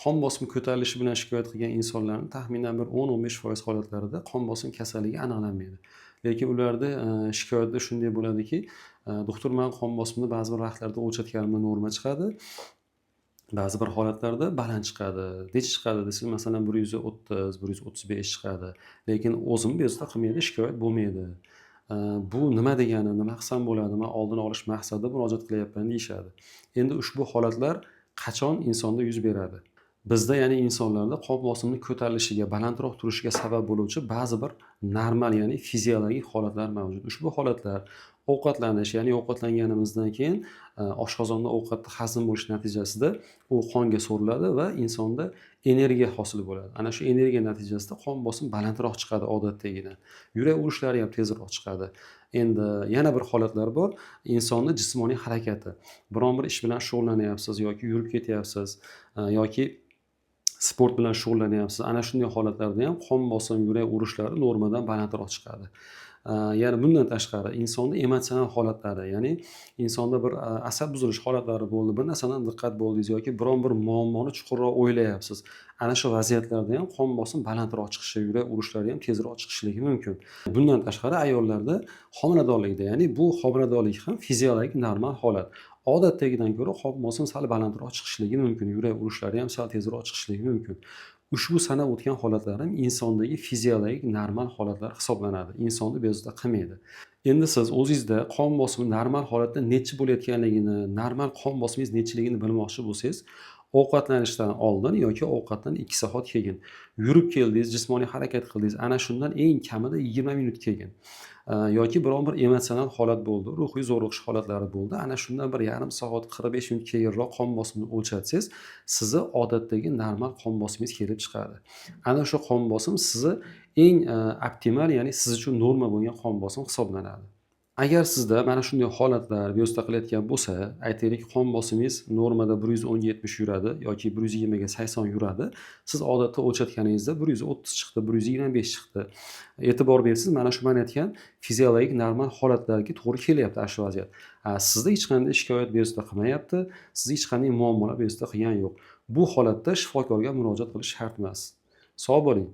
qon bosimi ko'tarilishi bilan shikoyat qilgan insonlarning taxminan bir 10-15% holatlarida qon bosim kasalligi aniqlanmaydi. Lekin ularda shikoyatda shunday bo'ladiki, doktor men qon bosimini ba'zi bir vaqtlarda o'lchatganimda norma chiqadi. Ba'zi bir holatlarda baland chiqadi. Necha chiqadi desangiz, masalan 130, 135 chiqadi. Lekin o'zim bezovta qilmaydi, shikoyat bo'lmaydi. Bu nima degani, nima qilsam bo'ladi, men oldini olish maqsadida murojaat qilyapman deyishadi. Endi ushbu holatlar qachon insonda yuz beradi? Bizda ya'ni insonlarda qon bosimining ko'tarilishiga, balandroq turishiga sabab bo'luvchi ba'zi bir normal, ya'ni fiziologik holatlar mavjud. Ushbu holatlar ovqatlanish, ya'ni ovqatlanganimizdan keyin oshqozonda ovqatni hazm bo'lish natijasida u qonga so'riladi va insonda energiya hosil bo'ladi. Ana shu energiya natijasida qon bosimi balandroq chiqadi odatdagidan. Yurak urishlari ham tezroq chiqadi. Endi yana bir holatlar bor. Insonni jismoniy harakati. Biron bir ish bilan shug'ullanyapsiz yoki yurib ketyapsiz yoki sport bilan shug'ullanyapsiz. Ana shunday holatlarda ham qon bosimi, yurak urishlari normadan balandroq chiqadi. Ya'ni bundan tashqari insonda emotsional holatlari, ya'ni insonda bir asab buzilish holatlari bo'ldi, bir narsadan diqqat bo'ldingiz yoki biron bir muammoni chuqurroq o'ylayapsiz. Ana shu vaziyatlarda ham qon bosimi balandroq chiqishi, yurak urishlari ham tezroq chiqishligi mumkin. Bundan tashqari ayollarda homiladorlikda, ya'ni bu homiladorlik ham fiziologik normal holat. Odatdagidan ko'ra qon bosimi sal balandroq chiqishligi mumkin, yurak urishlari ham sal tezroq chiqishligi mumkin. Ushbu sanab o'tgan holatlar ham insondagi fiziologik normal holatlar hisoblanadi. Insonni bezovta qilmaydi. Endi siz o'zingizda qon bosimi normal holatda necha bo'layotganligini, normal qon bosimingiz nechiligini bilmoqchi bo'lsangiz, ovqatlanishdan oldin yoki ovqatdan 2 soat keyin yurib keldingiz, jismoniy harakat qildingiz, ana shundan eng kamida 20 minut keyin yoki biron bir emotsional holat bo'ldi, ruhiy zo'riqish holatlari bo'ldi, ana shundan bir yarim soat, 45 minut keyinroq qon bosimini o'lchatsangiz, sizni odatdagi normal qon bosimingiz kelib chiqadi. Ana shu qon bosim sizni eng optimal, ya'ni siz uchun norma bo'lgan qon bosim hisoblanadi. Agar sizda mana shunday holatlar bezovta qilayotgan bo'lsa, aytaylik qon bosimingiz normada 110-70 yuradi yoki 120 ga 80 yuradi. Siz odatda o'lchatganingizda 130 chiqdi, 125 chiqdi. E'tibor bersangiz, mana shu men aytgan fiziologik normal holatlarga to'g'ri kelyapti ana shu vaziyat. Sizda hech qanday shikoyat bezovta qilmayapti, sizda hech qanday muammolar bezovta qilgani yo'q. Bu holatda shifokorga murojaat qilish shart emas. Sog' bo'ling.